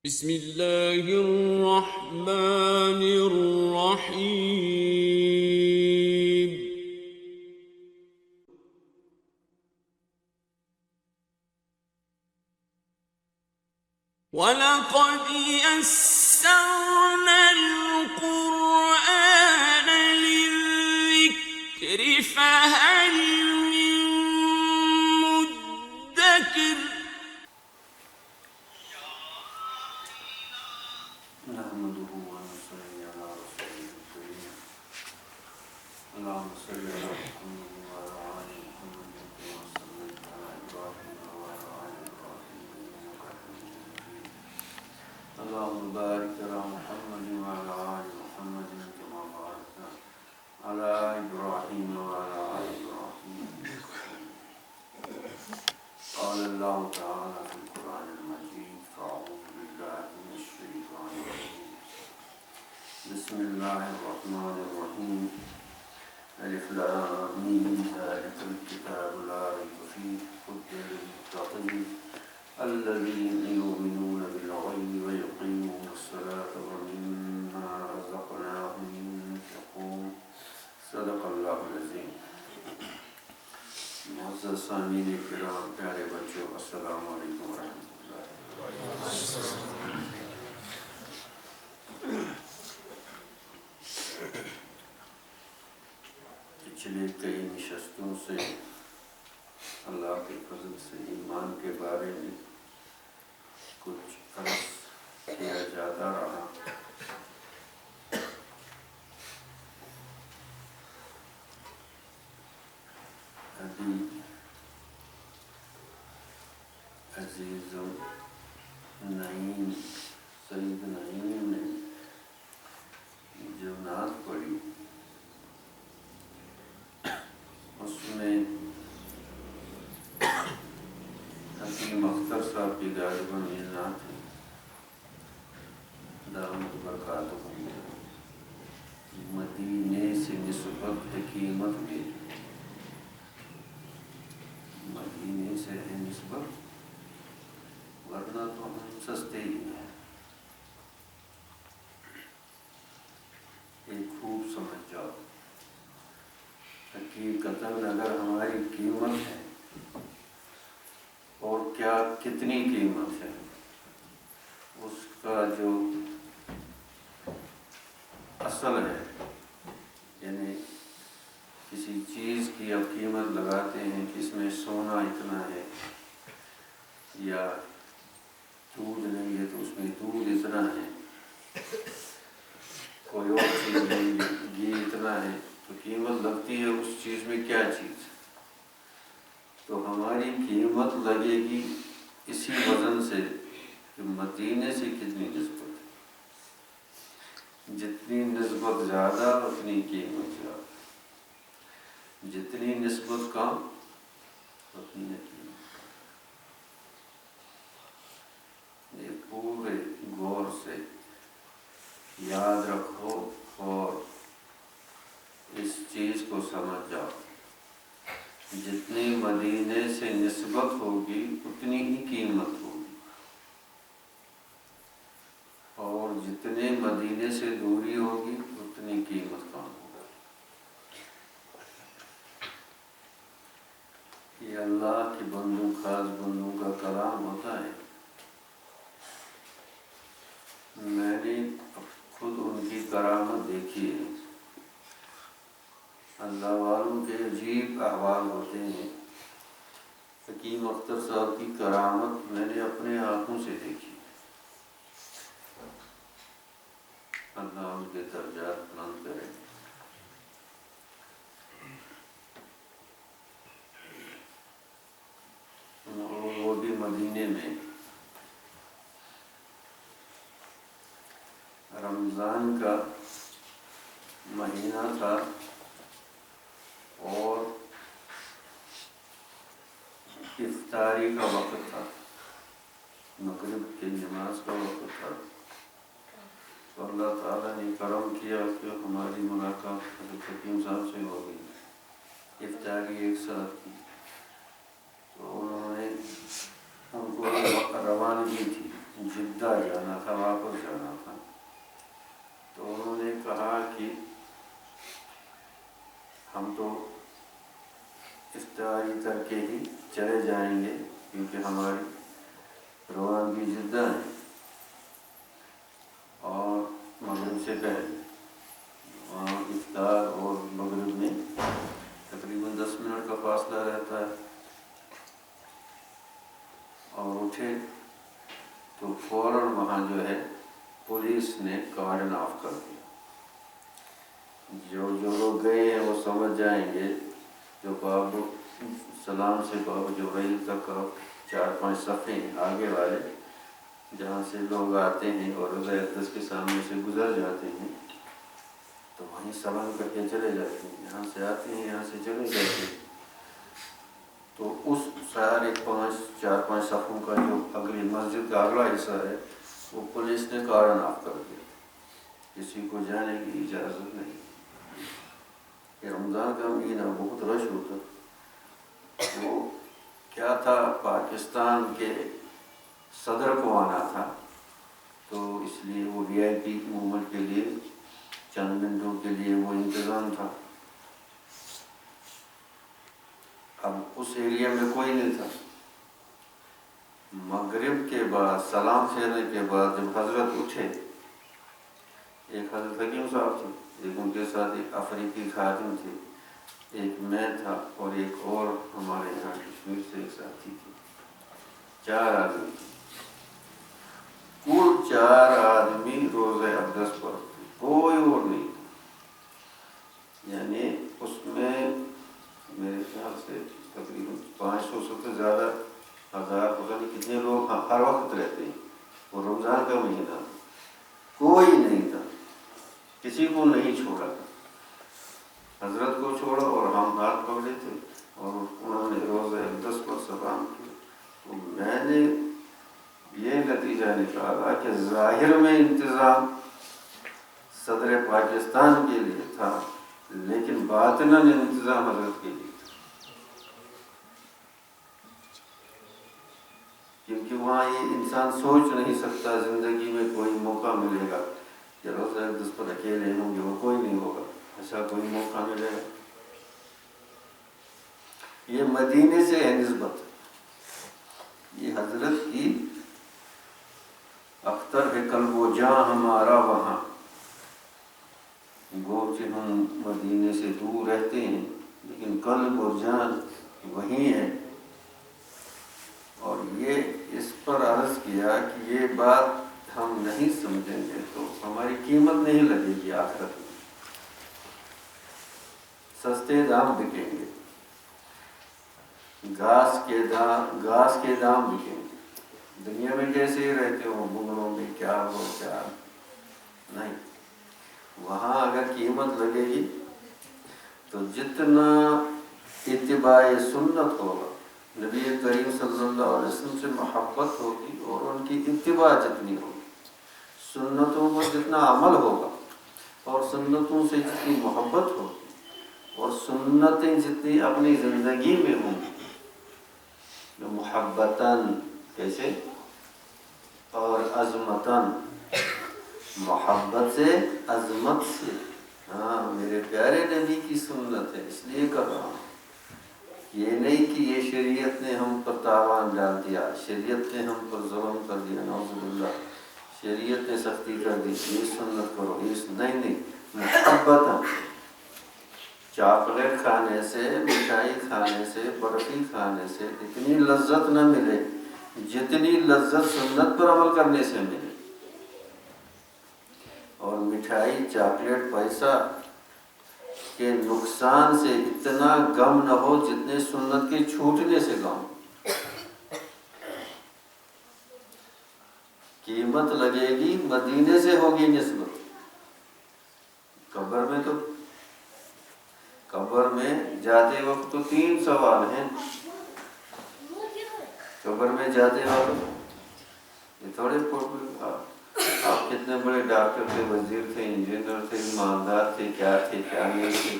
بسم اللہ الرحمن الرحیم وَلَقَدْ يَسَّرْنَا الْقُرْآنَ لِلذِّكْرِ فَهَلْ مِن مُّدَّكِرٍ نحمده ونصلي على رسوله الكريم اللهم صل على محمد وعلى آل محمد كما صليت على إبراهيم وعلى آل إبراهيم إنك حميد مجيد اللهم بارك على محمد وعلى آل محمد كما باركت على إبراهيم وعلى آل إبراهيم إنك حميد مجيد قال الله تعالى في القرآن المجيد فأعوذ بالله من الشيطان الرجيم بسم الله الرحمن الرحيم ألف لام ميم ذلك الكتاب لا ريب فيه هدى للمتقين الذين يؤمنون بالغيب ويقيمون الصلاة ومما رزقناهم ينفقون صدق الله العظيم. معزز سامعین کرام، پیارے بچوں، السلام علیکم ورحمۃ اللہ. پچھلے کئی نشستوں سے اللہ کے فضل سے ایمان کے بارے میں کچھ عرض کیا جاتا رہا. ابھی عزیز نعیم سید نعیم نے جو نعت پڑھی اس میں حکیم اختر صاحب کی غالباً یہ نعت ہے، دامت برکاتہم، مدینے سے نسبت حکیمت میری، مدینے سے ہے نسبت ورنہ تو ہم سستے ہی ہیں. ایک خوب سمجھ جاؤ، حقیقتاً اگر ہماری قیمت ہے اور کیا کتنی قیمت ہے، اس کا جو اصل ہے، یعنی کسی چیز کی اب قیمت لگاتے ہیں کہ اس میں سونا اتنا ہے، یا دودھ لیں گے تو اس میں دودھ اتنا ہے، کوئی اور چیز لیں گے گھی اتنا ہے، تو قیمت لگتی ہے اس چیز میں کیا چیز. تو ہماری قیمت لگے گی اسی وزن سے کہ مدینے سے کتنی نسبت ہے. جتنی نسبت زیادہ اتنی قیمت زیادہ، جتنی نسبت کم اتنی قیمت. یہ پورے غور سے یاد رکھو اور اس چیز کو سمجھ جاؤ. جتنی مدینے سے نسبت ہوگی اتنی ہی قیمت ہوگی، اور جتنے مدینے سے دوری ہوگی اتنی قیمت کم ہوگی. یہ اللہ کے بندوں، خاص بندوں کا کلام ہوتا ہے. میں نے خود ان کی کرامت دیکھی ہے. اللہ والوں کے عجیب احوال ہوتے ہیں. حکیم اختر صاحب کی کرامت میں نے اپنے آنکھوں سے دیکھی. اللہ ان کے درجات بلند کرے. وہ بھی مدینے میں رمضان کا مہینہ تھا اور افطاری کا وقت تھا، مغرب کی نماز کا وقت تھا. تو اللہ تعالیٰ نے کرم کیا کہ ہماری ملاقات حضرت حکیم صاحب سے ہو گئی. افطاری ایک ساتھ کی تو انہوں نے ہم کو روانگی تھی جدہ جانا تھا، واپس جانا تھا، تو انہوں نے کہا کہ ہم تو افطاری کر کے ہی چلے جائیں گے کیونکہ ہماری روانگی جدہ ہے اور مغرب سے پہلے وہاں افطار اور مغرب میں تقریباً 10 منٹ کا فاصلہ رہتا ہے، اور اٹھے تو فوراً وہاں جو ہے پولیس نے کارڈن آف کر دیا۔ جو لوگ گئے ہیں وہ سمجھ جائیں گے، جو باب سلام سے باب جبرائیل تک 4-5 صفحے آگے والے جہاں سے لوگ آتے ہیں اور روضہ اقدس کے سامنے سے گزر جاتے ہیں تو وہیں سلام کر کے چلے جاتے ہیں، یہاں سے آتے ہیں یہاں سے چلے جاتے ہیں، تو اس سارے 4-5 صفوں کا جو اگلی مسجد کا اگلا حصہ ہے وہ پولیس نے کارڈن آف کر دیا، کسی کو جانے کی اجازت نہیں۔ یہ رمضان کا مہینہ بہت رش ہوتا، وہ کیا تھا، پاکستان کے صدر کو آنا تھا، تو اس لیے وہ VIP موومنٹ کے لیے چند منٹوں کے لیے وہ انتظام تھا۔ اب اس ایریا میں کوئی نہیں تھا۔ مغرب کے بعد سلام پھیرنے کے بعد جب حضرت اٹھے، ایک حضرت حکیم صاحب تھے، ایک ان کے ساتھ ایک افریقی خاتون تھی، ایک میں تھا اور ایک اور ہمارے یہاں کشمیر سے ایک ساتھی تھی، 4 آدمی تھے۔ کل 4 آدمی روزہ اقدس پر تھے، کوئی اور نہیں تھا۔ یعنی اس میں میرے خیال سے تقریباً 500 سے زیادہ، 1000 پتہ نہیں کتنے لوگ ہر وقت رہتے ہیں، وہ رمضان کا مہینہ کوئی نہیں تھا، کسی کو نہیں چھوڑا، حضرت کو چھوڑا اور ہم ہاتھ پکڑے تھے اور انہوں نے روزہ اقدس پر سلام کیا۔ تو میں نے یہ نتیجہ نکالا کہ ظاہر میں انتظام صدر پاکستان کے لیے تھا لیکن باطناً انتظام حضرت کے لیے تھا، کیونکہ وہاں یہ انسان سوچ نہیں سکتا زندگی میں کوئی موقع ملے گا کہ روزہ اقدس پر اکیلے ہوں گے، وہ کوئی نہیں ہوگا، ایسا کوئی موقع ملے گا۔ یہ مدینے سے ہے نسبت، یہ حضرت کی اختر ہے قلب و جاں ہمارا وہاں، گرچہ ہم مدینے سے دور رہتے ہیں لیکن قلب اور جان وہیں ہے۔ اور یہ اس پر عرض کیا کہ یہ بات ہم نہیں سمجھیں گے تو ہماری قیمت نہیں لگے گی آخرت میں، سستے دام بکیں گے، گھاس کے دام بکیں گے۔ دنیا میں کیسے ہی رہتے ہو، بنگلوں میں کیا ہو کیا نہیں، وہاں اگر قیمت لگے گی تو جتنا اتباع سنت ہوگا، نبی کریم صلی اللہ علیہ وسلم سے محبت ہوگی اور ان کی اتباع جتنی ہوگی، سنتوں پر جتنا عمل ہوگا اور سنتوں سے جتنی محبت ہوگی اور سنتیں جتنی اپنی زندگی میں ہوں گی، محبتاً کیسے اور عظمتاً، محبت سے عظمت سے، ہاں میرے پیارے نبی کی سنت ہے اس لیے کر رہا ہوں، یہ نہیں کہ یہ شریعت نے ہم پر تاوان ڈال دیا، شریعت نے ہم پر ظلم کر دیا، نعوذ باللہ، شریعت نے سختی کر دی یہ سنت کرو، نہیں، محبتاً۔ چاکلیٹ کھانے سے، مٹھائی کھانے سے، برفی کھانے سے اتنی لذت نہ ملے جتنی لذت سنت پر عمل کرنے سے ملے، اور مٹھائی چاکلیٹ پیسہ کے نقصان سے اتنا غم نہ ہو جتنے سنت کے چھوٹنے سے غم۔ قیمت لگے گی مدینے سے ہوگی نسبت، قبر میں جاتے وقت تو 3 سوال ہیں، قبر میں جاتے وقت یہ تھوڑے آپ کتنے بڑے ڈاکٹر تھے، وزیر تھے، انجینئر تھے، ایماندار تھے، کیا نہیں تھے،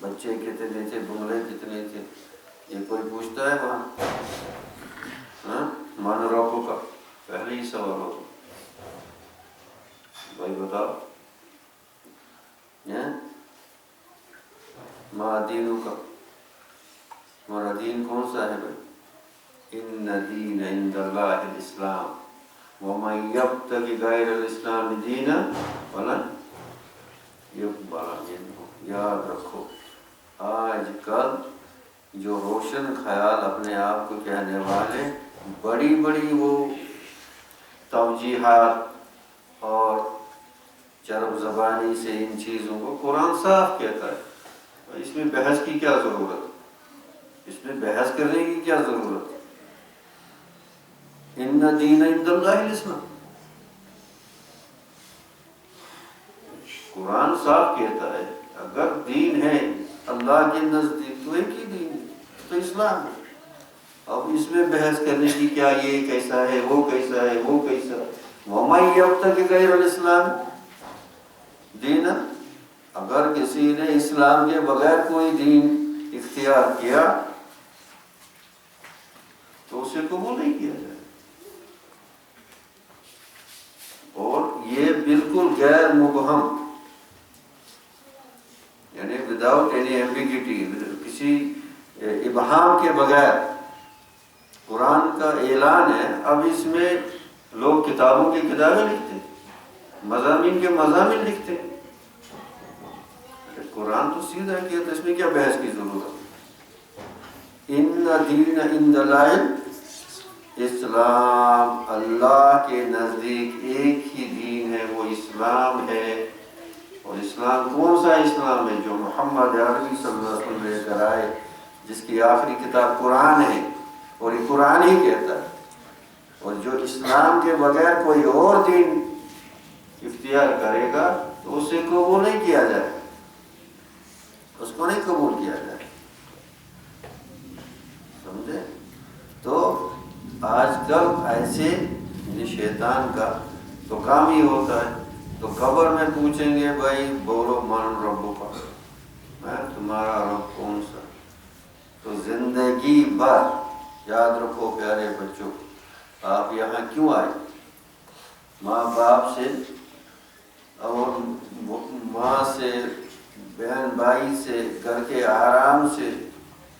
بچے کتنے تھے، بنگلے کتنے تھے، یہ کوئی پوچھتا ہے وہاں؟ من ربک کا پہلے ہی سوال ہوگا، بھائی بتاؤ ما دینوں کا، ہمارا دین کون سا ہے بھائی؟ ان دین عند اللہ الاسلام ومن یبتغی غیر الاسلام دینا فلن یقبل منہ۔ یاد رکھو، آج کل جو روشن خیال اپنے آپ کو کہنے والے بڑی بڑی وہ توجیحات اور چرب زبانی سے ان چیزوں کو، قرآن صاف کہتا ہے، اس میں بحث کی کیا ضرورت، اس میں بحث کرنے کی کیا ضرورت؟ ان دین عند اللہ الاسلام، قرآن صاف کہتا ہے اگر دین ہے اللہ کے نزدیک تو ایک ہی دین ہے، تو اسلام ہے۔ اب اس میں بحث کرنے کی کیا، یہ کیسا ہے، وہ کیسا ہے، وہ کیسا ہے۔ وَمَن يَبْتَغِ غَيْرَ الْإِسْلَامِ دینا، اگر کسی نے اسلام کے بغیر کوئی دین اختیار کیا تو اسے قبول نہیں کیا جائے، اور یہ بالکل غیر مبہم، یعنی وداؤٹ اینی ایمبیگیٹی، کسی ابہام کے بغیر قرآن کا اعلان ہے۔ اب اس میں لوگ کتابوں کی کتابیں لکھتے ہیں، مضامین کے مضامین لکھتے ہیں، قرآن تو سیدھا کیا، تو اس میں کیا بحث کی ضرورت؟ ان دین عند اللہ اسلام، اللہ کے نزدیک ایک ہی دین ہے، وہ اسلام ہے۔ اور اسلام کون سا اسلام ہے؟ جو محمد عربی صلی اللہ علیہ وسلم لے کر آئے، جس کی آخری کتاب قرآن ہے، اور یہ قرآن ہی کہتا ہے۔ اور جو اسلام کے بغیر کوئی اور دین اختیار کرے گا تو اسے قبول نہیں کیا جائے، اس کو نہیں قبول کیا جائے، سمجھے؟ تو آج کل ایسے شیطان کا تو کام ہی ہوتا ہے، تو قبر میں پوچھیں گے بھائی بولو من ربو کا، تمہارا رب کون سا؟ تو زندگی بھر یاد رکھو پیارے بچوں، آپ یہاں کیوں آئے؟ ماں باپ سے اور ماں سے، بہن بھائی سے، گھر کے آرام سے،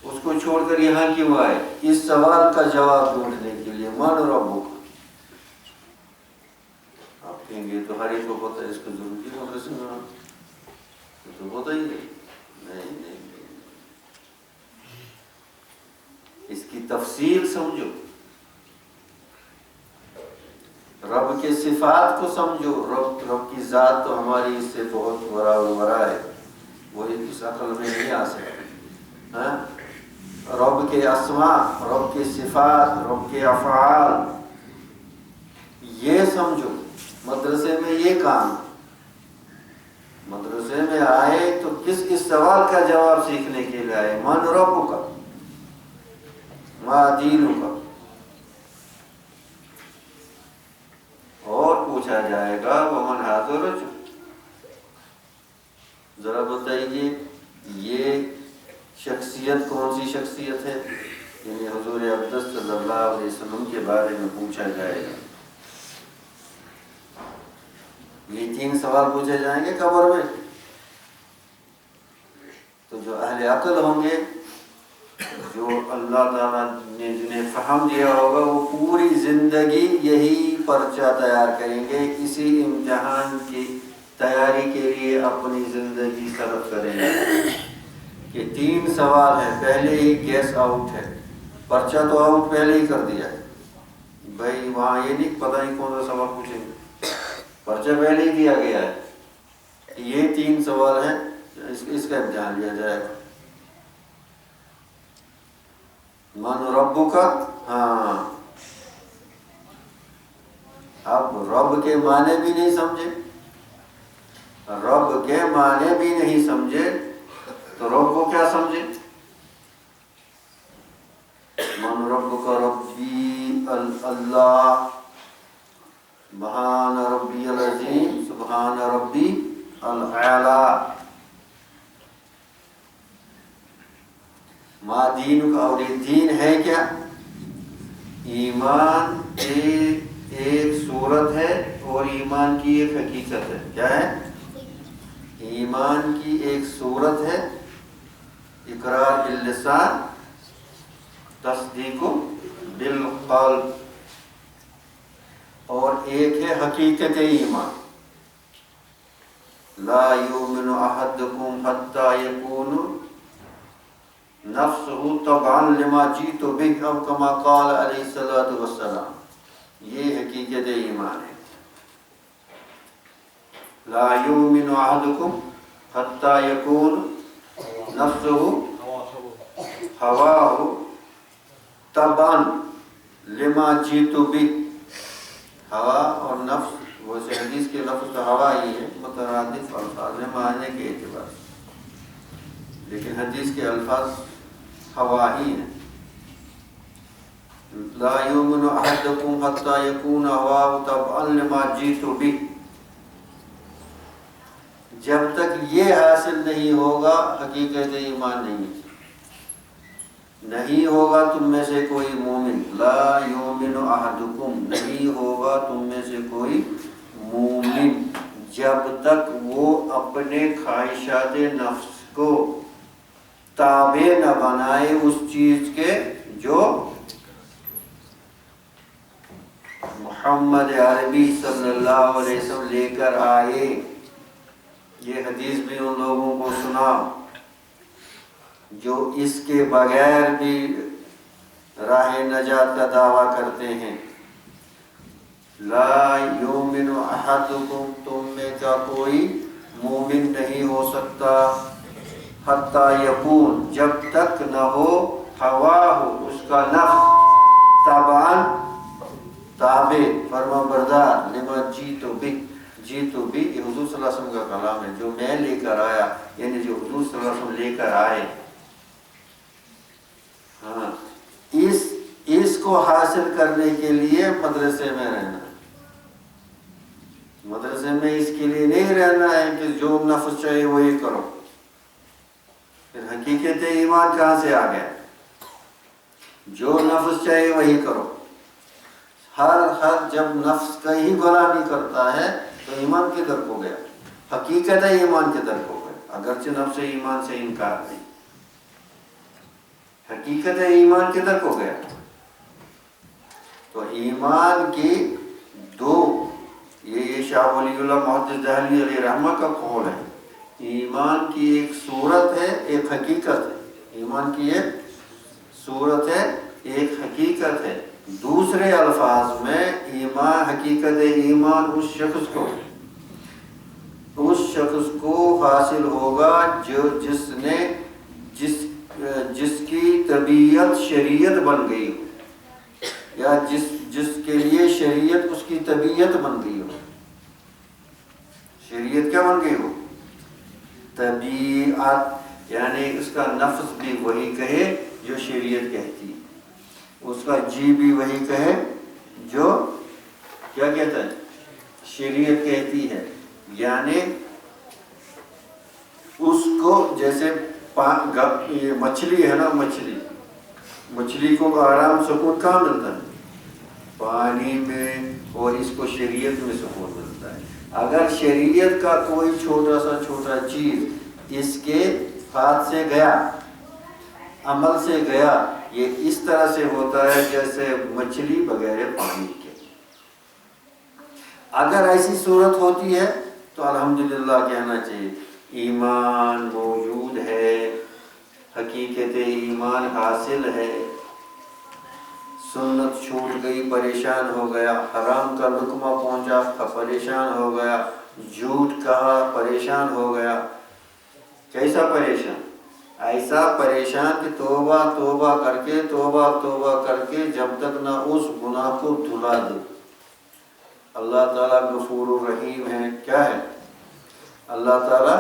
اس کو چھوڑ کر یہاں کیوں آئے؟ اس سوال کا جواب ڈھونڈنے کے لیے، من ربک۔ آپ کہیں گے تو ہر ایک کو پتہ ہے، اس کو ضرور کی مدرسے میں تو پتہ ہی نہیں، اس کی تفصیل سمجھو، رب کے صفات کو سمجھو، رب کی ذات تو ہماری اس سے بہت ورا ہے، وہ اس عقل میں نہیں آ سکتی۔ رب کے اسماء، رب کے صفات، رب کے افعال، یہ سمجھو۔ مدرسے میں یہ کام، مدرسے میں آئے تو کس سوال کا جواب سیکھنے کے لیے آئے؟ من رب کا، ما دین کا، اور پوچھا جائے گا ومن حاضر رجل، ذرا بتائیے یہ شخصیت کون سی شخصیت ہے؟ یعنی حضور اقدس صلی اللہ علیہ وسلم کے بارے میں پوچھا جائے گا۔ یہ 3 سوال پوچھے جائیں گے قبر میں، تو جو اہل عقل ہوں گے، جو اللہ تعالیٰ نے جنہیں فہم دیا ہوگا، وہ پوری زندگی یہی پرچہ تیار کریں گے، اسی امتحان کی تیاری کے لیے اپنی زندگی صرف کریں گے کہ 3 سوال ہیں، پہلے ہی گیس آؤٹ ہے، پرچہ تو آؤٹ پہلے ہی کر دیا ہے بھائی، وہاں یہ نہیں پتہ نہیں کون سا سوال پوچھیں گے، پرچہ پہلے ہی دیا گیا ہے۔ یہ 3 سوال ہیں، اس کا امتحان لیا جائے گا۔ من ربو کا، ہاں، اب رب کے معنی بھی نہیں سمجھے، رب کے معنی بھی نہیں سمجھے تو رب کو کیا سمجھے؟ من رب کا، ربی اللہ، سبحان ربی العظیم، سبحان ربی الاعلی۔ ما دین کا، اور یہ دین ہے کیا؟ ایمان کے ایک صورت ہے اور ایمان کی ایک حقیقت ہے. کیا ہے؟ ایمان کی ایک صورت ہے اقرار باللسان تصدیق بالقلب، اور ایک ہے حقیقت ایمان. لا یؤمن احدکم حتی یکون نفسہ تبعا لما جئت بہ او کما قال علیہ الصلوۃ والسلام. یہ حقیقت ایمان ہے. لا یؤمن احدکم حتی یکون نفسہ ہواہ تبعا لما جئت بہ. ہوا اور نفس، ویسے حدیث کے لفظ تو ہوا ہی ہے، مترادف الفاظ ہیں معنی کے اعتبار سے، لیکن حدیث کے الفاظ ہوا ہی ہیں. لا یؤمن احدکم حتی یکون ہواہ تبعا لما جئت بہ. جب تک یہ حاصل نہیں ہوگا حقیقت ایمان نہیں ہوگا تم میں سے کوئی مومن. لا یؤمن احدکم، نہیں ہوگا تم میں سے کوئی مومن جب تک وہ اپنے خواہشات نفس کو تابع نہ بنائے اس چیز کے جو محمد عربی صلی اللہ علیہ وسلم لے کر آئے. یہ حدیث بھی ان لوگوں کو سنا جو اس کے بغیر بھی راہ نجات کا دعویٰ کرتے ہیں. لا یؤمن احدکم، تم میں کا کوئی مومن نہیں ہو سکتا حتی یکون، جب تک نہ ہو ہواہ، اس کا نفس تبعا تابع فرما بردار لما جئت بہ. جئت بہ یہ حضور صلی اللہ علیہ وسلم کا کلام ہے، جو میں لے کر آیا، یعنی جو حضور صلی اللہ علیہ وسلم لے کر آئے. ہاں، اس کو حاصل کرنے کے لیے مدرسے میں رہنا. مدرسے میں اس کے لیے نہیں رہنا ہے کہ جو نفس چاہے وہی کرو. پھر حقیقت ایمان کہاں سے آ گیا؟ جو نفس چاہے وہی کرو. ہر جب نفس کا ہی غلامی کرتا ہے تو ایمان کدھر کو گیا؟ حقیقت ایمان کدھر کو گیا؟ اگرچہ نفس ایمان سے انکار نہیں، حقیقت ایمان کدھر کو گیا؟ تو ایمان کی دو، یہ شاہ ولی اللہ محدث دہلوی علیہ رحمہ کا قول ہے. ایمان کی ایک صورت ہے، ایک حقیقت ہے. ایمان کی ایک صورت ہے، ایک حقیقت ہے. دوسرے الفاظ میں ایمان، حقیقت ایمان اس شخص کو حاصل ہوگا جو جس کی طبیعت شریعت بن گئی ہو، یا جس کے لیے شریعت اس کی طبیعت بن گئی ہو. شریعت کیا بن گئی ہو؟ طبیعت، یعنی اس کا نفس بھی وہی کہے جو شریعت کہتی ہے، اس کا جی بھی وہی کہے جو کیا کہتا ہے؟ شریعت کہتی ہے. یعنی اس کو جیسے یہ مچھلی ہے نا، مچھلی کو آرام سکون کہاں ملتا ہے؟ پانی میں، اور اس کو شریعت میں سکون ملتا ہے. اگر شریعت کا کوئی چھوٹا چیز اس کے ہاتھ سے گیا، عمل سے گیا، یہ اس طرح سے ہوتا ہے جیسے مچھلی بغیر پانی کے. اگر ایسی صورت ہوتی ہے تو الحمدللہ کہنا چاہیے ایمان موجود ہے، حقیقت ایمان حاصل ہے. سنت چھوٹ گئی، پریشان ہو گیا. حرام کا لقمہ پہنچا، پریشان ہو گیا. جھوٹ کہا، پریشان ہو گیا. کیسا پریشان؟ ایسا پریشان کہ توبہ کر کے جب تک نہ اس گناہ کو دھلا دے. اللہ تعالیٰ غفور الرحیم ہے. کیا ہے؟ اللہ تعالیٰ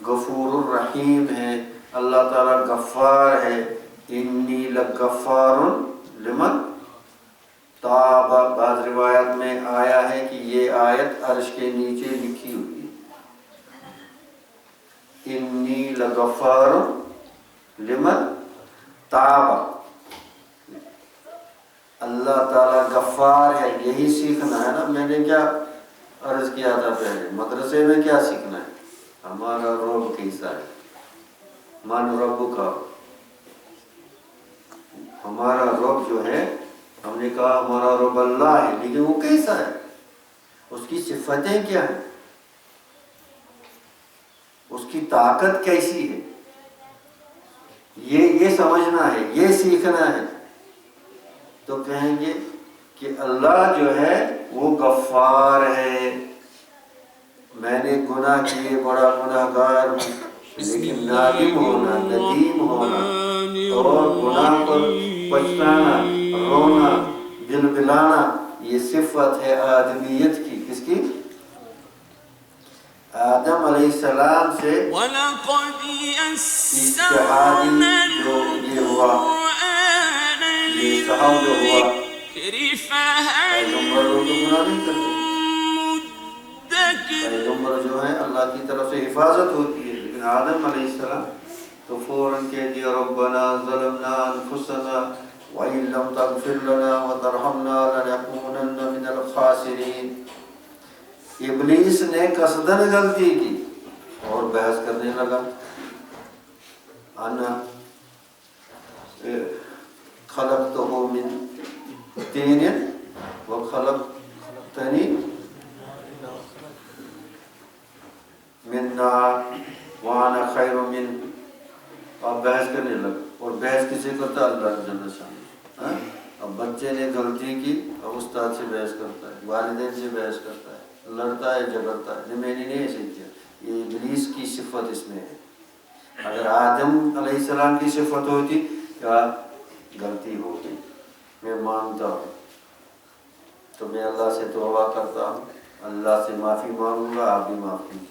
غفور الرحیم ہے، اللہ تعالیٰ غفار ہے. انی لغفار لمن تاب. بعض روایت میں آیا ہے کہ یہ آیت عرش کے نیچے لکھی ہوئی ہے، انی لغفار لمن تاب. اللہ تعالیٰ غفار ہے، یہی سیکھنا ہے نا۔ میں نے کیا عرض کیا تھا پہلے، مدرسے میں کیا سیکھنا ہے؟ ہمارا رب کیسا ہے، من رب کا، ہمارا رب جو ہے، ہم نے کہا ہمارا رب اللہ ہے، لیکن وہ کیسا ہے، اس کی صفتیں کیا ہیں، اس کی طاقت کیسی ہے، یہ سمجھنا ہے، یہ سیکھنا ہے۔ تو کہیں گے کہ اللہ جو ہے وہ غفار ہے، میں نے گناہ کیے، بڑا گناہ گار ہوں، لیکن نادم ہونا، ندیم ہونا اور گناہ پر پچھتانا، رونا، دل بلانا، یہ صفت ہے آدمیت کی۔ کس کی؟ آدم علیہ السلام سے وَلَقَدْ اجتہادی يَسَّرْنَا جو یہ ہوا، یہ صحاب جو ہوا، الذِّكْرِ فَهَلْ پیغمبر لوگ تو گناہ نہیں کرتے، مُدَّكِرٌ پیغمبر جو ہے اللہ کی طرف سے حفاظت ہوتی ہے، لیکن آدم علیہ السلام تو فوراً کہہ دیا ربنا ظلمنا انفسنا وَإِن لَّمْ تَغْفِرْ لَنَا وَتَرْحَمْنَا لَنَكُونَنَّ مِنَ الْخَاسِرِينَ۔ ابلیس نے قصداً غلطی کی اور بحث کرنے لگا، انا خلقتہ من طین وخلقتنی من نار وانا خیر منہ۔ اب بحث کرنے لگا، اور بحث کسے کرتا؟ اللہ جل شانہ۔ اب بچے نے غلطی کی، اب استاد سے بحث کرتا ہے، والدین سے بحث کرتا ہے، لڑتا ہے، جھگڑتا ہے، میں نے نہیں ایسے کیا۔ یہ ابلیس کی صفت اس میں ہے۔ اگر آدم علیہ السلام کی صفت ہوتی کہ غلطی ہو گئی، میں مانتا ہوں، تو میں اللہ سے توبہ کرتا ہوں، اللہ سے معافی مانگوں گا، آپ بھی معاف کیجیے۔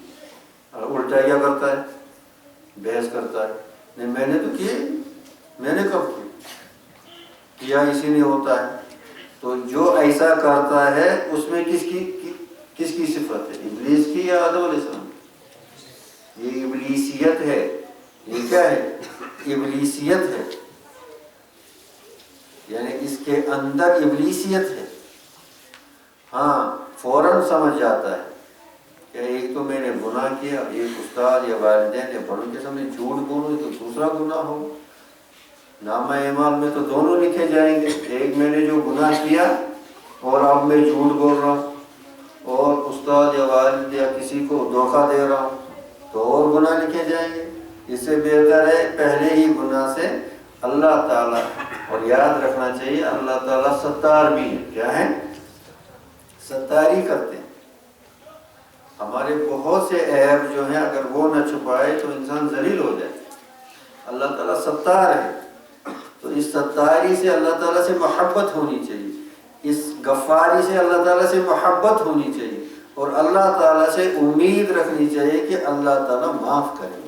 اور الٹا کیا کرتا ہے؟ بحث کرتا ہے، نہیں میں نے تو کیے، میں نے کب کیا اسی نے ہوتا ہے۔ تو جو ایسا کرتا ہے اس میں کس کی صفت ہے؟ ابلیس کی یا آدم علیہ السلام؟ یہ ابلیسیت ہے۔ یہ کیا ہے؟ ابلیسیت ہے، یعنی اس کے اندر ابلیسیت ہے۔ ہاں فوراً سمجھ جاتا ہے کہ ایک تو میں نے گناہ کیا، ایک استاد یا والدین یا بڑوں کے سامنے جھوٹ بولوں تو دوسرا گناہ ہو، نامہ اعمال میں تو دونوں لکھے جائیں گے، ایک میں نے جو گناہ کیا اور اب میں جھوٹ بول رہا ہوں اور استاد یا والد یا کسی کو دھوکہ دے رہا ہوں تو اور گناہ لکھے جائیں گے۔ اس سے بہتر ہے پہلے ہی گناہ سے اللہ تعالیٰ، اور یاد رکھنا چاہیے اللہ تعالیٰ ستار بھی ہے۔ کیا ہے؟ ستاری کرتے ہیں۔ ہمارے بہت سے عیب جو ہیں اگر وہ نہ چھپائے تو انسان ذلیل ہو جائے۔ اللہ تعالیٰ ستار ہے، تو اس ستاری سے اللہ تعالیٰ سے محبت ہونی چاہیے، اس غفاری سے اللہ تعالیٰ سے محبت ہونی چاہیے، اور اللہ تعالیٰ سے امید رکھنی چاہیے کہ اللہ تعالیٰ معاف کرے۔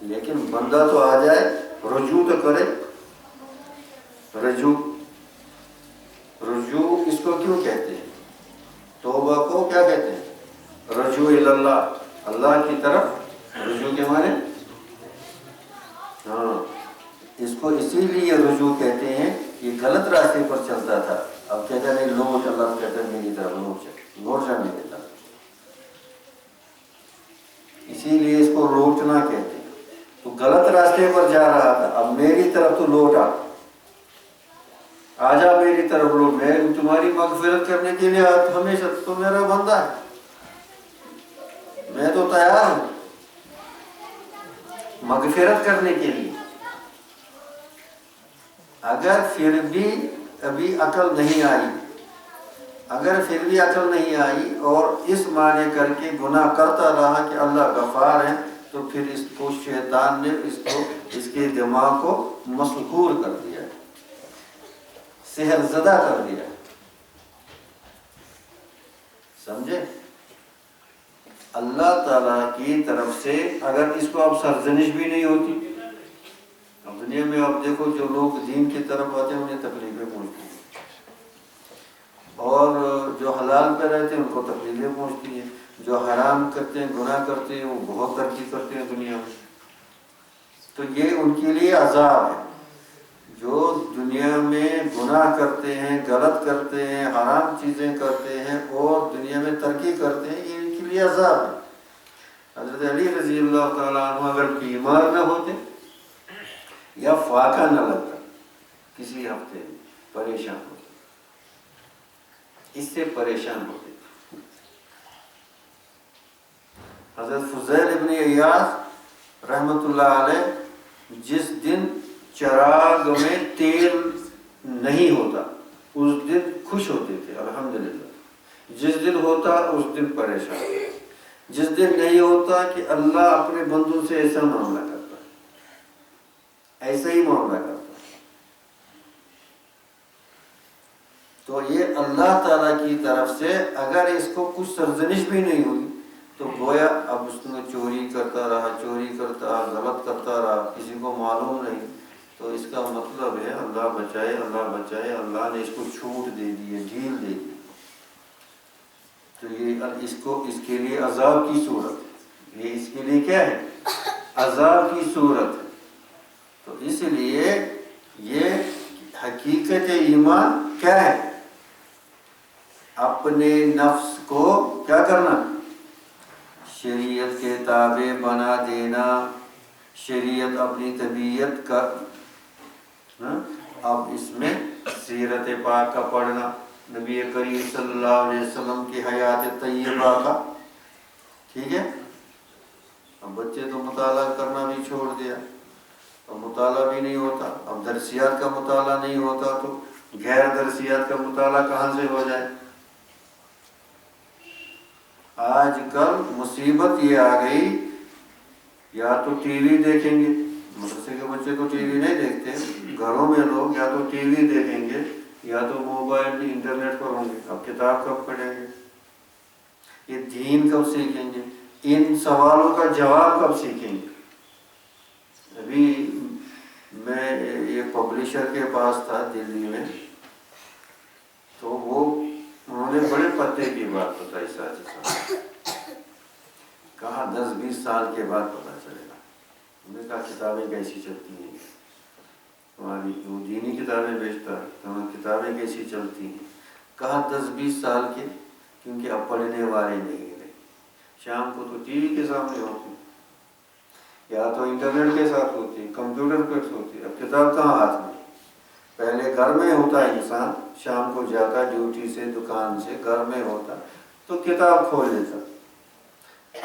لیکن بندہ تو آ جائے، رجوع تو کرے۔ رجوع اس کو کیوں کہتے ہیں؟ توبہ کو کیا کہتے ہیں؟ رجوع اللہ، اللہ کی طرف رجوع کے معنی، ہاں اس کو اسی لیے رجوع کہتے ہیں۔ یہ غلط راستے پر چلتا تھا، اب کہتا نہیں لوٹ، اللہ کہتا ہے میری طرف لوٹ جا میری طرف، اسی لیے اس کو روٹنا کہتے ہیں۔ تو غلط راستے پر جا رہا تھا، اب میری طرف تو لوٹ آ جا میری طرف لوٹ، میں تمہاری مغفرت کرنے کے لیے ہمیشہ، تو میرا بندہ ہے، میں تو تیار ہوں مغفرت کرنے کے لیے۔ اگر پھر بھی ابھی عقل نہیں آئی اور اس معنی کر کے گناہ کرتا رہا کہ اللہ غفار ہے، تو پھر اس کو شیطان نے اس کے دماغ کو مسحور کر دیا، سحر زدہ کر دیا، سمجھے؟ اللہ تعالیٰ کی طرف سے اگر اس کو اب سرزنش بھی نہیں ہوتی، اب دنیا میں آپ دیکھو جو لوگ دین کی طرف آتے ہیں انہیں تکلیفیں پہنچتی ہیں، اور جو حلال پہ رہتے ہیں ان کو تکلیفیں پہنچتی ہیں، جو حرام کرتے ہیں، گناہ کرتے ہیں، وہ بہت ترقی کرتے ہیں دنیا میں۔ تو یہ ان کے لیے عذاب ہے، جو دنیا میں گناہ کرتے ہیں، غلط کرتے ہیں، حرام چیزیں کرتے ہیں اور دنیا میں ترقی کرتے ہیں، یہ ان کے لیے عذاب ہے۔ حضرت علی رضی اللہ تعالیٰ عنہ اگر بیمار نہ ہوتے یا فاقہ نہ لگتا کسی ہفتے میں، پریشان ہوتے، اس سے پریشان ہوتے۔ حضرت فضیل ابن عیاض رحمۃ اللہ علیہ جس دن چراغ میں تیل نہیں ہوتا اس دن خوش ہوتے تھے، الحمدللہ۔ جس دن ہوتا اس دن پریشان، جس دن نہیں ہوتا کہ اللہ اپنے بندوں سے ایسا معاملہ کرتا ہے، ایسا ہی معاملہ کرتا ہے۔ تو یہ اللہ تعالیٰ کی طرف سے اگر اس کو کچھ سرزنش بھی نہیں ہوئی تو گویا اب اس نے چوری کرتا رہا، غلط کرتا رہا، کسی کو معلوم نہیں، تو اس کا مطلب ہے اللہ بچائے، اللہ بچائے، اللہ نے اس کو چھوٹ دے دی ہے، ڈھیل دے دی، تو یہ اس کے لیے عذاب کی صورت ہے، یہ اس کے لیے کیا ہے؟ عذاب کی صورت ہے۔ تو اس لیے یہ حقیقت ایمان کیا ہے؟ اپنے نفس کو کیا کرنا؟ شریعت کے تابع بنا دینا، شریعت اپنی طبیعت کا، اب اس میں سیرت پاک کا پڑھنا، نبی کریم صلی اللہ علیہ وسلم کی حیات طیبہ کا، ٹھیک ہے۔ اب بچے تو مطالعہ کرنا بھی چھوڑ دیا، اب مطالعہ بھی نہیں ہوتا، اب درسیات کا مطالعہ نہیں ہوتا تو غیر درسیات کا مطالعہ کہاں سے ہو جائے؟ آج کل مصیبت یہ آ گئی، یا تو ٹی وی دیکھیں گے، مدرسے کے بچے تو ٹی وی نہیں دیکھتے، گھروں میں لوگ یا تو ٹی وی دیکھیں گے یا تو موبائل انٹرنیٹ پر ہوں گے، اب کتاب کب پڑھیں گے؟ یہ دین کب سیکھیں گے؟ ان سوالوں کا جواب کب سیکھیں گے؟ ابھی میں یہ پبلشر کے پاس تھا دلی میں، تو انہوں نے بڑے پتے کی بات بتائی، ساتھ کہا 10-20 سال کے بعد پتہ چلے گا۔ انہوں نے کہا کتابیں کیسی چلتی ہیں، ہماری جو دینی کتابیں بیچتا ہے تو کتابیں کیسی چلتی ہیں؟ کہا 10-20 سال کے، کیونکہ اب پڑھنے والے نہیں رہے، شام کو تو ٹی وی کے سامنے ہوتے ہیں یا تو انٹرنیٹ کے ساتھ ہوتی ہے، کمپیوٹر پر ہوتی ہے، اب کتاب کہاں ہاتھ میں؟ پہلے گھر میں ہوتا ہے انسان، شام کو جاتا ڈیوٹی سے، دکان سے، گھر میں ہوتا تو کتاب کھول لیتا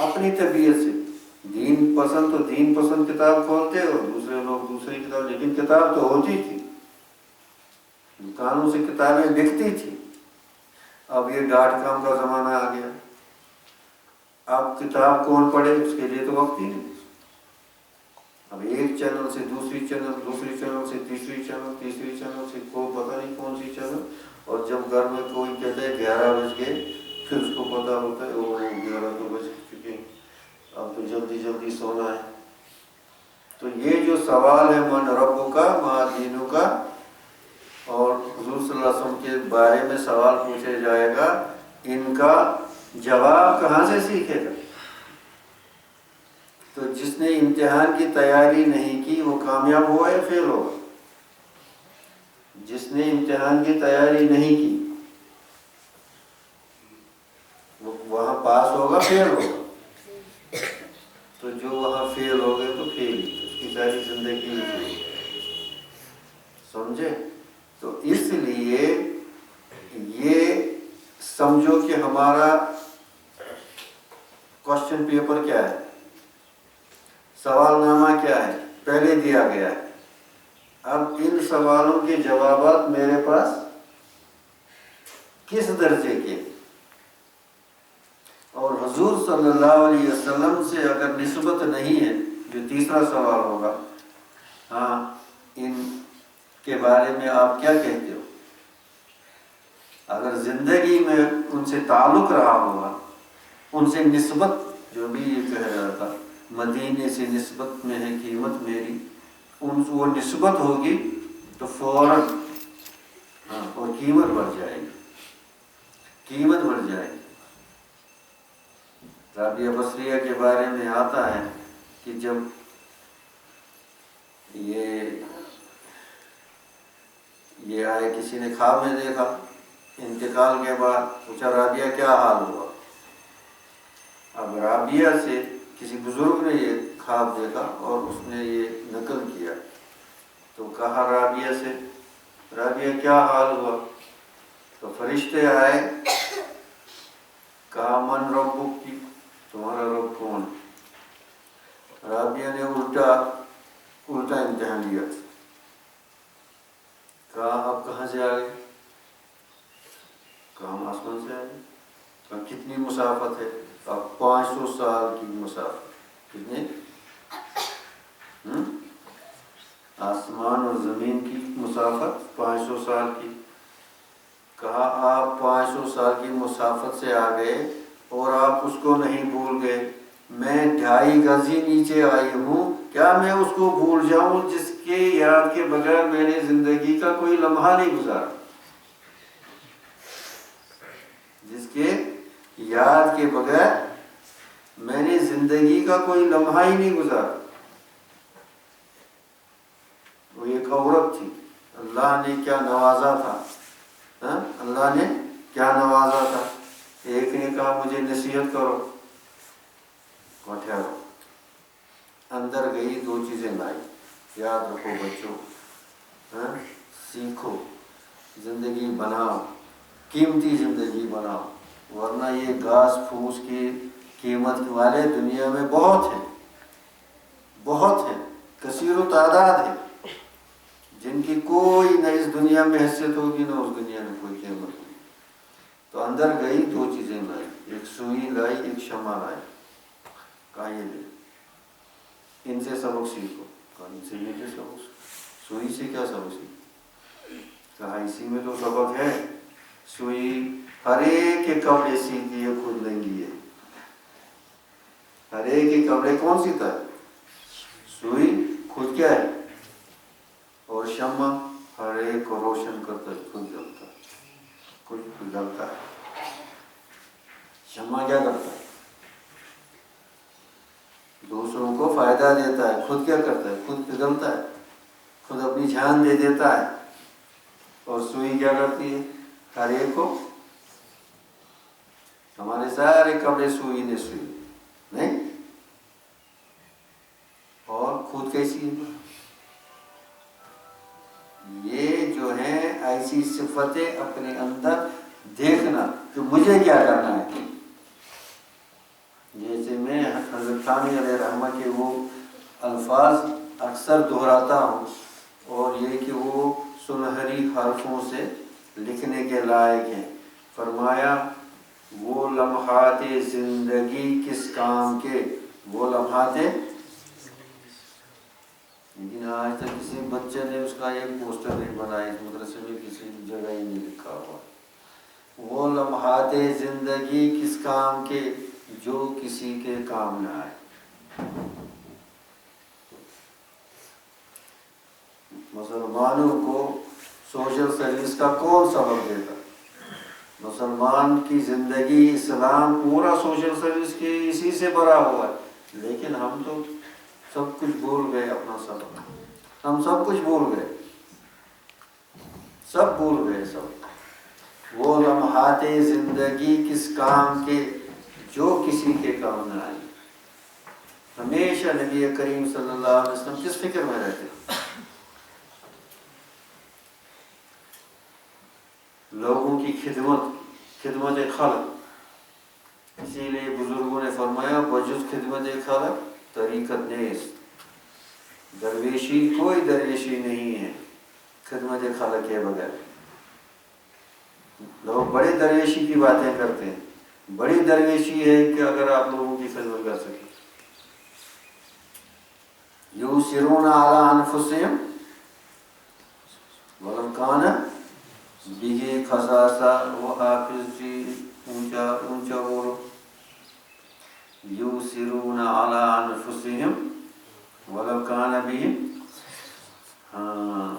اپنی طبیعت سے، دین پسند تو دین پسند کتاب کھولتے اور دوسرے لوگ دوسری کتاب، لیکن کتاب تو ہوتی تھی، دکانوں سے کتابیں بکتی تھی۔ اب یہ .com کا زمانہ آ گیا، اب کتاب کون پڑھے؟ اس کے لیے تو وقت ہی نہیں۔ اب ایک چینل سے دوسری چینل، دوسری چینل سے تیسری چینل، تیسری چینل سے کوئی پتہ نہیں کون سی چینل، اور جب گھر میں کوئی کہتا ہے 11 بج گئے، پھر اس کو پتہ ہوتا ہے وہ 11 تو بج چکے، اب تو جلدی جلدی سونا ہے۔ تو یہ جو سوال ہے من ربک کا، ما دینک کا، اور حضور صلی اللہ علیہ وسلم کے بارے میں سوال پوچھا جائے گا، ان کا جواب کہاں سے سیکھے گا؟ تو جس نے امتحان کی تیاری نہیں کی وہ کامیاب ہوا یا فیل ہوگا؟ جس نے امتحان کی تیاری نہیں کی وہ وہاں پاس ہوگا، فیل ہوگا؟ تو جو وہاں فیل ہو گئے تو فیل، اس کی ساری زندگی میں فیل، سمجھے؟ تو اس لیے یہ سمجھو کہ ہمارا کوشچن پیپر کیا ہے، سوال نامہ کیا ہے، پہلے دیا گیا ہے۔ اب ان سوالوں کے جوابات میرے پاس کس درجے کے، اور حضور صلی اللہ علیہ وسلم سے اگر نسبت نہیں ہے، جو تیسرا سوال ہوگا، ہاں ان کے بارے میں آپ کیا کہتے ہو؟ اگر زندگی میں ان سے تعلق رہا ہوگا، ان سے نسبت، جو بھی یہ کہہ رہا تھا مدینے سے نسبت میں ہے قیمت میری، ان سے وہ نسبت ہوگی تو فوراً اور قیمت بڑھ جائے گی، قیمت بڑھ جائے گی۔ رابعہ بصریہ کے بارے میں آتا ہے کہ جب یہ یہ آئے، کسی نے خواب میں دیکھا، انتقال کے بعد پوچھا رابعہ کیا حال ہوا؟ اب رابعہ سے کسی بزرگ نے یہ خواب دیکھا اور اس نے یہ نقل کیا، تو کہا رابعہ سے رابعہ کیا حال ہوا؟ تو فرشتے آئے، کہا من ربک کی، تمہارا رب کون؟ رابعہ نے الٹا امتحان لیا، کہا آپ کہاں سے آ گئے؟ کہا ہم آسمان سے آئے۔ کہا کتنی مسافت ہے؟ کہا 500 سال کی مسافت۔ کتنے؟ آسمان اور زمین کی مسافت 500 سال کی۔ کہا آپ 500 سال کی مسافت سے آ گئے اور آپ اس کو نہیں بھول گئے، میں 2.5 گز ہی نیچے آئی ہوں، کیا میں اس کو بھول جاؤں جس کے یاد کے بغیر میں نے زندگی کا کوئی لمحہ نہیں گزارا؟ جس کے یاد کے بغیر میں نے زندگی کا کوئی لمحہ ہی نہیں گزارا۔ وہ ایک عورت تھی، اللہ نے کیا نوازا تھا، اللہ نے کیا نوازا تھا۔ ایک نے کہا مجھے نصیحت کرو، ٹھہرو، اندر گئی 2 چیزیں لائی، یاد رکھو بچوں، سیکھو، زندگی بناؤ، قیمتی زندگی بناؤ، ورنہ یہ گھاس پھوس کی قیمت والے دنیا میں بہت ہیں، کثیر و تعداد ہے، جن کی کوئی نہ اس دنیا میں حیثیت ہوگی نہ اس دنیا میں کوئی قیمت ہوگی۔ تو اندر گئی 2 چیزیں لائی، ایک سوئی لائی، ایک شمع لائی، کہا یہ لے، ان سے سبق سیکھو۔ کہا ان سے یہ سبق، سوئی سے کیا سبق سیکھو؟ کہا اسی میں تو سبق ہے، سوئی ہر ایک کے کپڑے سیتی ہے، خود ننگی ہے، ہر ایک کے کپڑے کون سیتا ہے؟ سوئی خود کیا ہے، اور شمع ہر ایک کو روشن کرتا ہے، خود جلتا ہے، خود جلتا ہے۔ شمع کیا کرتا ہے؟ دوسروں کو فائدہ دیتا ہے، خود کیا کرتا ہے؟ خود پگھلتا ہے، خود اپنی جان دے دیتا ہے۔ اور سوئی کیا کرتی ہے؟ ہر ایک کو، ہمارے سارے کپڑے سوئی نے سوئی نہیں، اور خود کیسی ہے؟ یہ جو ہے ایسی صفتیں اپنے اندر دیکھنا کہ مجھے کیا کرنا ہے۔ جیسے میں حضرت ثانی علیہ رحمہ کے وہ الفاظ اکثر دہراتا ہوں، اور یہ کہ وہ سنہری حرفوں سے لکھنے کے لائق ہیں۔ فرمایا وہ لمحات زندگی کس کام کے، وہ لمحات، لیکن آج تک کسی بچے نے اس کا ایک پوسٹر نہیں بنایا، مدرسے میں کسی جگہ ہی نہیں لکھا ہوا۔ وہ لمحات زندگی کس کام کے جو کسی کے کام نہ آئے۔ مسلمانوں کو سوشل سروس کا کون سبق دیتا؟ مسلمان کی زندگی، اسلام پورا سوشل سروس کے اسی سے بھرا ہوا ہے، لیکن ہم تو سب کچھ بھول گئے، اپنا سبق ہم سب کچھ بھول گئے، سب وہ لمحات زندگی کس کام کے جو کسی کے کام نہ آئے۔ ہمیشہ نبی کریم صلی اللہ علیہ وسلم کس فکر میں رہتے؟ لوگوں کی خدمت خلق۔ اسی لیے بزرگوں نے فرمایا بجز خدمت خلق طریقت نیست، درویشی کوئی درویشی نہیں ہے خدمت خلق کے بغیر۔ لوگ بڑی درویشی کی باتیں کرتے ہیں، بڑی درویشی ہے کہ اگر آپ لوگوں کی خدمت کر سکیں۔ یؤثرون علی انفسہم ولو کان بہ خصاصہ، وہ حافظ جی اونچا بولو، یؤثرون علی انفسہم ولو کان بہ، ہاں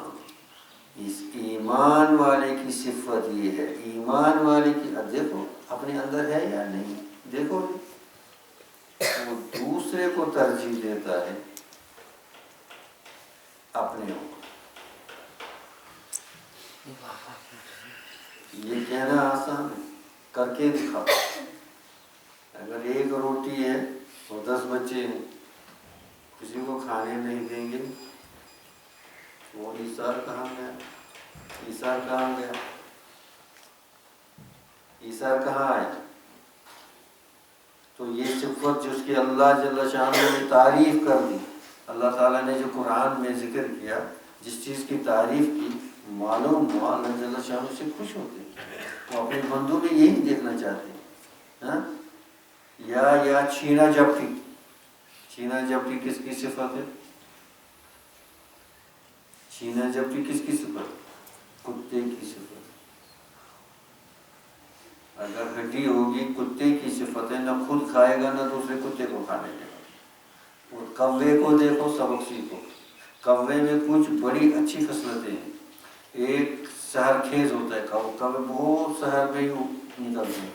اس ایمان والے کی صفت یہ ہے، ایمان والے کی، اب دیکھو اپنے اندر ہے یا نہیں، دیکھو وہ دوسرے کو ترجیح دیتا ہے اپنے کو۔ یہ کہنا آسان ہے، کر کے دکھاؤ۔ اگر ایک روٹی ہے اور 10 بچے ہیں، کسی کو کھانے نہیں دیں گے، وہ ایثار کہاں گیا؟ ایثار کہاں گیا؟ ایثار کہاں آیا؟ تو یہ صفت جس کی اللہ جل شانہ نے تعریف کر دی، اللہ تعالیٰ نے جو قرآن میں ذکر کیا، جس چیز کی تعریف کی، معلوم ہوا اللہ جل شانہ سے خوش ہوتے ہیں، وہ اپنے بندوں میں یہی دیکھنا چاہتے ہیں۔ ہاں؟ یا چھینا جھپٹی، چھینا جھپٹی کس کی صفت ہے؟ چھینا جھپٹی کس کی صفت؟ کتے کی صفت۔ اگر ہڈی ہوگی کتے کی صفت ہے، نہ خود کھائے گا نہ دوسرے کتے کو کھانے دے گا۔ اور کوے کو دیکھو، سبق سیکھو۔ کوے میں کچھ بڑی اچھی خصلتیں ہیں۔ ایک سحر خیز ہوتا ہے کوے بہت سحر میں ہی نکلتے ہیں،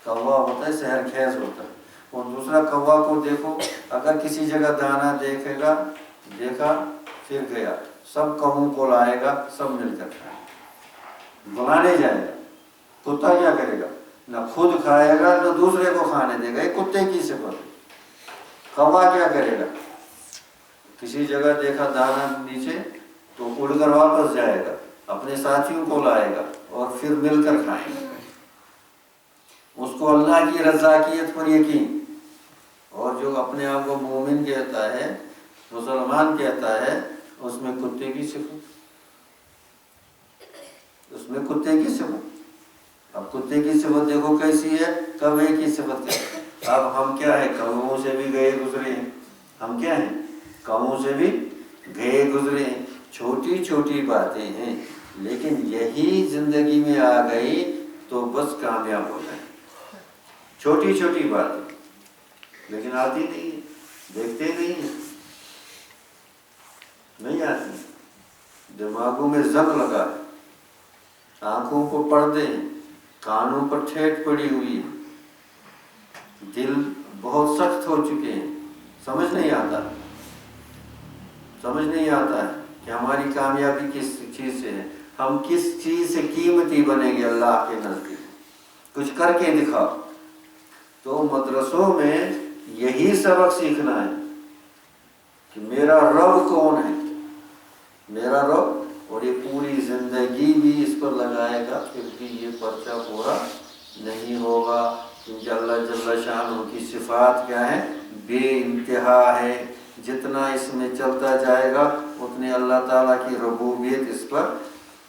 کوا ہوتا ہے سحر خیز ہوتا ہے۔ اور دوسرا کوا کو دیکھو، اگر کسی جگہ دانا دیکھے گا، دیکھا پھر گیا، سب کووں کو لائے گا، سب مل کر کھائے، بلانے جائے گا۔ کتا کیا کرے گا؟ نہ خود کھائے گا نہ دوسرے کو کھانے دے گا، یہ کتے کی صفت ہے۔ کوا کیا کرے گا؟ کسی جگہ دیکھا دانا نیچے تو اڑ کر واپس جائے گا، اپنے ساتھیوں کو لائے گا اور پھر مل کر کھائیں گے۔ اس کو اللہ کی رضاکیت پر یقین، اور جو اپنے آپ کو مومن کہتا ہے، مسلمان کہتا ہے، اس میں کتے کی صفت، اس میں کتے کی صفت۔ اب کتے کی صفت دیکھو کیسی ہے، کوے کی صفت کیسی ہے۔ اب ہم کیا ہے؟ کووں سے بھی گئے گزرے ہیں، ہم کیا ہیں؟ کووں سے بھی گئے گزرے ہیں۔ چھوٹی چھوٹی باتیں ہیں، لیکن یہی زندگی میں آ گئی تو بس کامیاب ہو جائیں۔ چھوٹی چھوٹی باتیں، لیکن آتی نہیں ہے، دیکھتے نہیں ہیں، نہیں آتی۔ دماغوں میں زنگ لگا ہے، آنکھوں کو پردے ہیں، کانوں پر ٹھیٹ پڑی ہوئی ہے، دل بہت سخت ہو چکے ہیں، سمجھ نہیں آتا ہے کہ ہماری کامیابی کس چیز سے ہے، ہم کس چیز سے قیمتی بنیں گے اللہ کے نزدیک، کچھ کر کے دکھاؤ۔ تو مدرسوں میں یہی سبق سیکھنا ہے کہ میرا رب کون ہے، میرا رب، اور یہ پوری زندگی بھی اس پر لگائے گا، پھر بھی یہ پرچہ پورا نہیں ہوگا، کیونکہ اللہ جل شانہ کی صفات کیا ہے؟ بے انتہا ہے۔ جتنا اس میں چلتا جائے گا اتنے اللہ تعالیٰ کی ربوبیت اس پر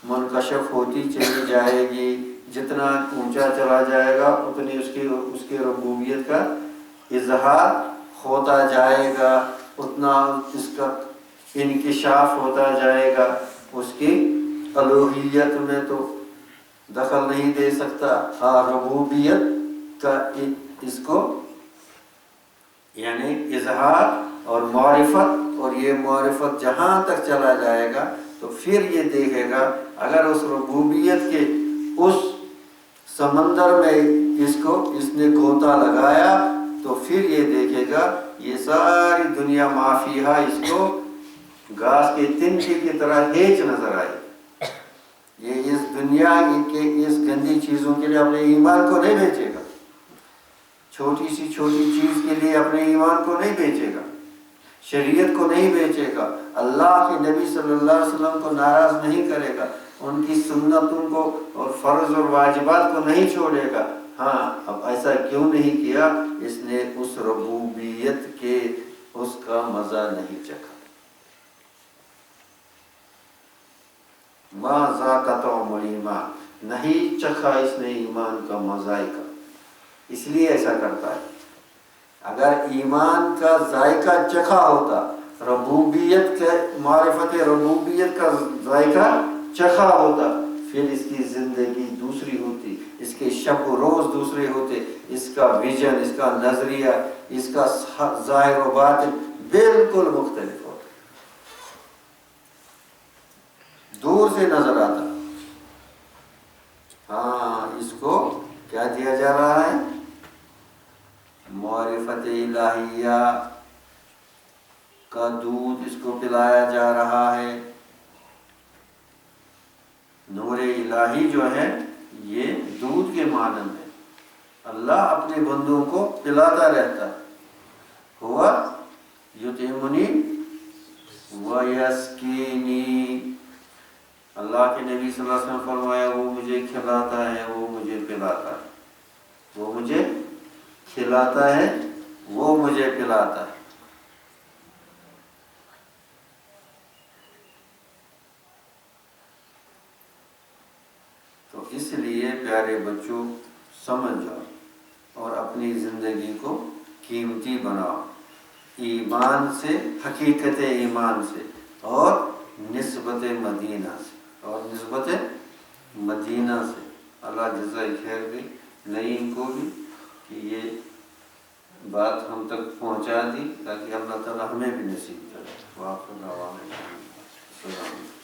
منکشف ہوتی چلی جائے گی، جتنا اونچا چلا جائے گا اتنی اس کی ربوبیت کا اظہار ہوتا جائے گا، اتنا اس کا انکشاف ہوتا جائے گا۔ اس کی الوہیت میں تو دخل نہیں دے سکتا، ربوبیت کا اس کو یعنی اظہار اور معرفت، اور یہ معرفت جہاں تک چلا جائے گا تو پھر یہ دیکھے گا، اگر اس ربوبیت کے اس سمندر میں اس نے گوتا لگایا تو پھر یہ دیکھے گا یہ ساری دنیا مافیہا اس کو گھاس کے تنکے کی طرح ہیچ نظر آئی۔ یہ اس دنیا کے اس گندی چیزوں کے لیے اپنے ایمان کو نہیں بیچے گا، چھوٹی سی چھوٹی چیز کے لیے اپنے ایمان کو نہیں بیچے گا، شریعت کو نہیں بیچے گا، اللہ کے نبی صلی اللہ علیہ وسلم کو ناراض نہیں کرے گا، ان کی سنتوں کو اور فرض اور واجبات کو نہیں چھوڑے گا۔ ہاں، اب ایسا کیوں نہیں کیا؟ اس نے اس ربوبیت کے اس کا مزہ نہیں چکھا۔ ما ذاق طعم الایمان، نہیں چکھا اس نے ایمان کا مذائقہ، اس لیے ایسا کرتا ہے۔ اگر ایمان کا ذائقہ چکھا ہوتا، ربوبیت کے معرفت ربوبیت کا ذائقہ چکھا ہوتا، پھر اس کی زندگی دوسری ہوتی، اس کے شب و روز دوسرے ہوتے، اس کا ویژن، اس کا نظریہ، اس کا ظاہر و باطن بالکل مختلف ہوتا، دور سے نظر آتا۔ ہاں، اس کو کیا دیا جا رہا ہے؟ معرفت الہیہ کا دودھ اس کو پلایا جا رہا ہے۔ نور الہی جو ہے یہ دودھ کے مانند ہے، اللہ اپنے بندوں کو پلاتا رہتا ہے، ہوا یطعمنی ویسقینی، اللہ کے نبی صلی اللہ علیہ وسلم فرمایا وہ مجھے کھلاتا ہے، وہ مجھے پلاتا ہے، وہ مجھے کھلاتا ہے، وہ مجھے پلاتا ہے۔ تو اس لیے پیارے بچوں سمجھ جاؤ اور اپنی زندگی کو قیمتی بناؤ، ایمان سے، حقیقت ایمان سے، اور نسبت مدینہ سے، اور نسبت مدینہ سے۔ اللہ جزائے خیر دے نعیم کو بھی کہ یہ بات ہم تک پہنچا دی، تاکہ اللہ تعالی ہمیں بھی نصیب کرے۔ وآخر دعوانا السلام علیکم۔